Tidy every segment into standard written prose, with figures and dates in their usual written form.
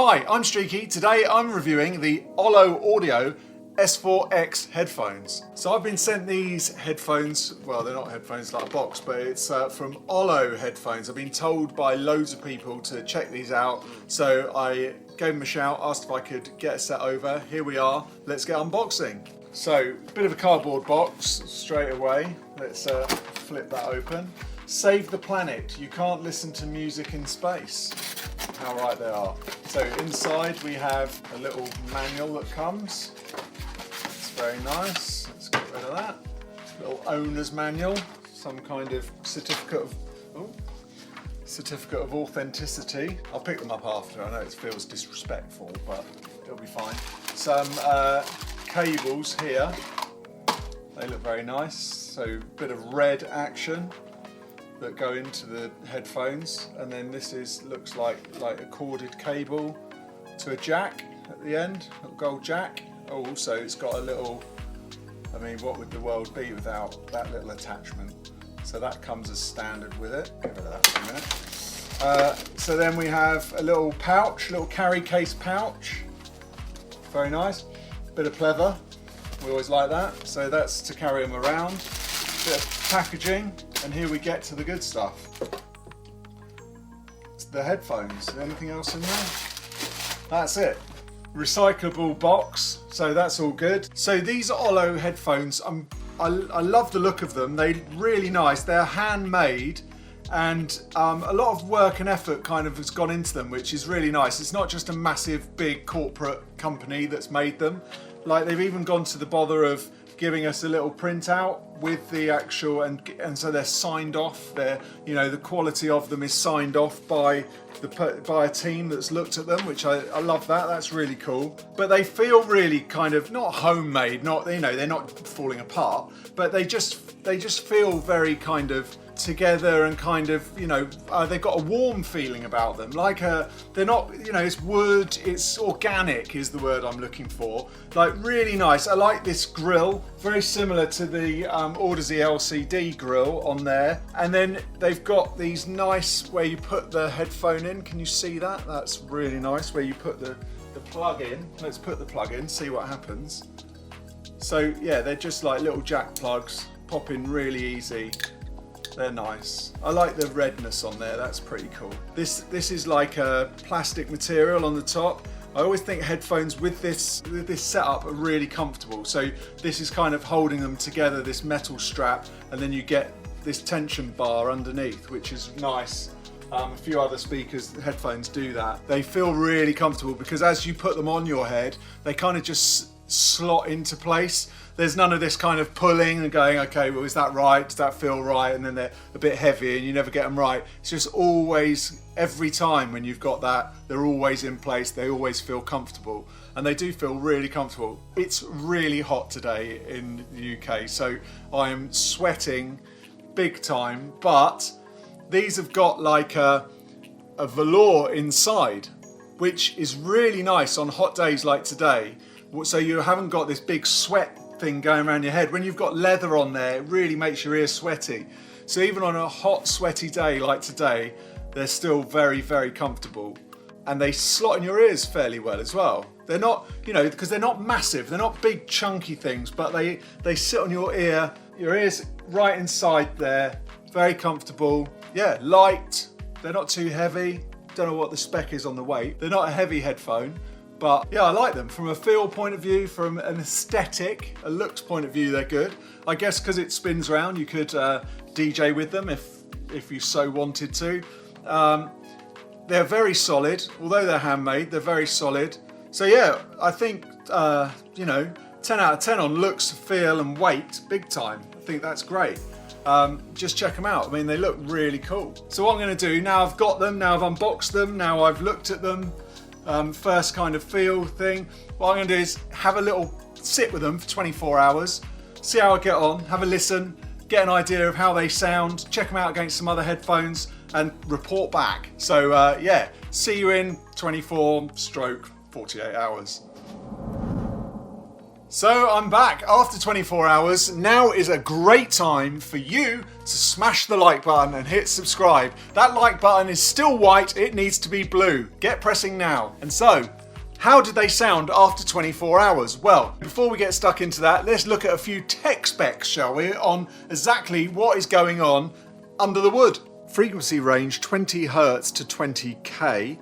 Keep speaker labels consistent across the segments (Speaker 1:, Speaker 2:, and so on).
Speaker 1: Hi, I'm Streaky. Today I'm reviewing the OLLO Audio S4X headphones. So I've been sent these headphones, well they're not headphones like a box, but it's from OLLO headphones. I've been told by loads of people to check these out, so I gave them a shout, asked if I could get a set over. Here we are, let's get unboxing. So, bit of a cardboard box straight away. Let's flip that open. Save the planet, you can't listen to music in space. How right they are. So inside we have a little manual that comes. It's very nice. Let's get rid of that. Little owner's manual. Some kind of certificate of authenticity. I'll pick them up after. I know it feels disrespectful, but it'll be fine. Some cables here. They look very nice. So a bit of red action that go into the headphones, and then this looks like a corded cable to a jack at the end, a little gold jack. Oh, also it's got a little, I mean, what would the world be without that little attachment? So that comes as standard with it. Get rid of that for a minute. So then we have a little pouch, little carry case pouch. Very nice. Bit of pleather. We always like that. So that's to carry them around. Bit of packaging. And here we get to the good stuff. It's the headphones. Anything else in there? That's it. Recyclable box, so that's all good. So these are OLLO headphones. I love the look of them. They're really nice. They're handmade, and a lot of work and effort kind of has gone into them, which is really nice. It's not just a massive, big corporate company that's made them. Like, they've even gone to the bother of giving us a little printout with the actual, and so they're signed off. They're, you know, the quality of them is signed off by a team that's looked at them, which I love that. That's really cool. But they feel really kind of not homemade, not, you know, they're not falling apart, but they just feel very kind of together and kind of, you know, they've got a warm feeling about them. Like they're not, you know, it's wood, it's organic is the word I'm looking for. Like, really nice. I like this grill, very similar to the Audeze LCD grill on there. And then they've got these nice, where you put the headphone in. Can you see that? That's really nice, where you put the plug in. Let's put the plug in, see what happens. So yeah, they're just like little jack plugs, pop in really easy. They're nice. I like the redness on there, that's pretty cool. This is like a plastic material on the top. I always think headphones with this setup are really comfortable. So this is kind of holding them together, this metal strap, and then you get this tension bar underneath, which is nice. A few other headphones do that. They feel really comfortable because as you put them on your head, they kind of just slot into place. There's none of this kind of pulling and going, okay, well, is that right? Does that feel right? And then they're a bit heavy and you never get them right. It's just always, every time when you've got that, they're always in place. They always feel comfortable, and they do feel really comfortable. It's really hot today in the UK, so I am sweating big time, but these have got like a velour inside, which is really nice on hot days like today. So you haven't got this big sweat thing going around your head. When you've got leather on there, it really makes your ears sweaty. So even on a hot, sweaty day like today, they're still very, very comfortable. And they slot in your ears fairly well as well. They're not, you know, because they're not massive, they're not big chunky things, but they sit on your ears right inside there, very comfortable. Yeah, light, they're not too heavy. Don't know what the spec is on the weight. They're not a heavy headphone. But yeah, I like them. From a feel point of view, from an aesthetic, a looks point of view, they're good. I guess because it spins around, you could DJ with them if you so wanted to. They're very solid. Although they're handmade, they're very solid. So yeah, I think, you know, 10 out of 10 on looks, feel and weight, big time. I think that's great. Just check them out. I mean, they look really cool. So what I'm going to do, now I've got them, now I've unboxed them, now I've looked at them, first kind of feel thing. What I'm going to do is have a little sit with them for 24 hours, see how I get on, have a listen, get an idea of how they sound, check them out against some other headphones and report back. So yeah, see you in 24/48 hours. So I'm back after 24 hours. Now is a great time for you to smash the like button and hit subscribe. That like button is still white, it needs to be blue. Get pressing now. And so, how did they sound after 24 hours? Well, before we get stuck into that, let's look at a few tech specs, shall we, on exactly what is going on under the wood. Frequency range 20 Hz to 20k.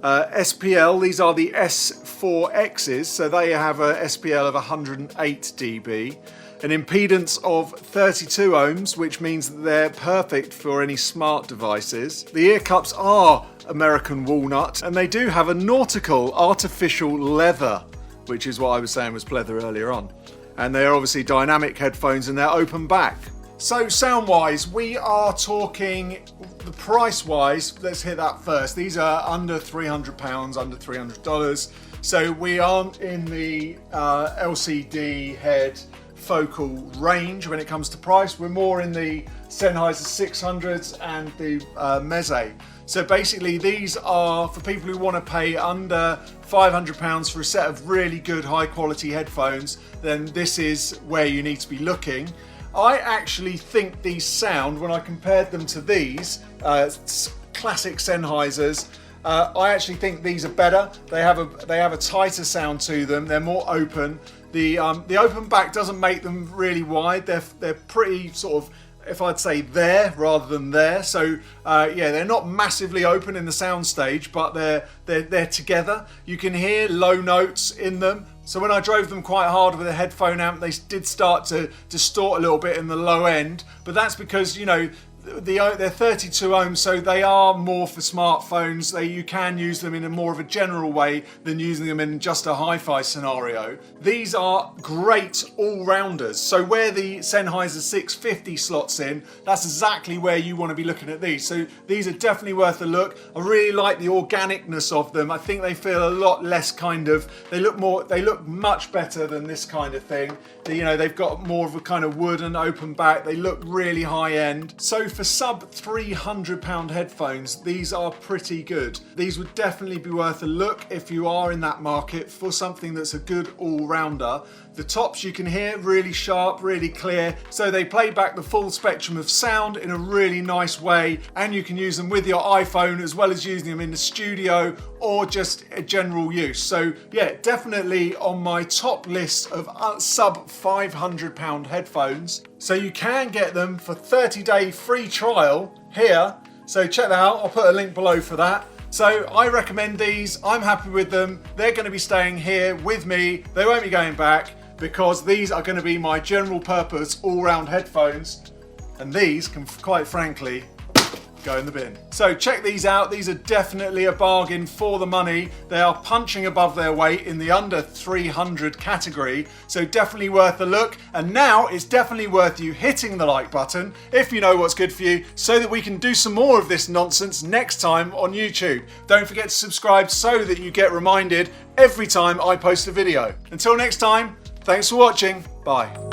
Speaker 1: SPL, these are the S4Xs, so they have a SPL of 108 dB, an impedance of 32 ohms, which means that they're perfect for any smart devices. The ear cups are American walnut, and they do have a nautical artificial leather, which is what I was saying was pleather earlier on. And they're obviously dynamic headphones and they're open back. So sound-wise, we are talking, the price-wise, let's hit that first. These are under £300, under $300. So we aren't in the LCD head focal range when it comes to price. We're more in the Sennheiser 600s and the Meze. So basically these are for people who want to pay under £500 for a set of really good high-quality headphones, then this is where you need to be looking. I actually think these sound, when I compared them to these classic Sennheisers, I actually think these are better. They have a tighter sound to them. They're more open. The open back doesn't make them really wide. They're pretty sort of, if I'd say there rather than there. So yeah, they're not massively open in the sound stage, but they're together. You can hear low notes in them. So when I drove them quite hard with a headphone amp, they did start to distort a little bit in the low end, but that's because, you know, they're 32 ohms, so they are more for smartphones. You can use them in a more of a general way than using them in just a hi-fi scenario. These are great all-rounders. So where the Sennheiser 650 slots in, that's exactly where you want to be looking at these. So these are definitely worth a look. I really like the organicness of them. I think they feel a lot less kind of, they look much better than this kind of thing. You know, they've got more of a kind of wooden open back. They look really high end. So for sub £300 headphones, these are pretty good. These would definitely be worth a look if you are in that market for something that's a good all-rounder. The tops you can hear really sharp, really clear, so they play back the full spectrum of sound in a really nice way, and you can use them with your iPhone as well as using them in the studio or just a general use. So yeah, definitely on my top list of sub £500 headphones. So you can get them for 30-day free trial here. So check that out. I'll put a link below for that. So I recommend these. I'm happy with them. They're going to be staying here with me. They won't be going back because these are going to be my general purpose all-round headphones. And these can, quite frankly, go in the bin. So check these out. These are definitely a bargain for the money. They are punching above their weight in the under 300 category. So definitely worth a look. And now it's definitely worth you hitting the like button if you know what's good for you, so that we can do some more of this nonsense next time on YouTube. Don't forget to subscribe so that you get reminded every time I post a video. Until next time, thanks for watching. Bye.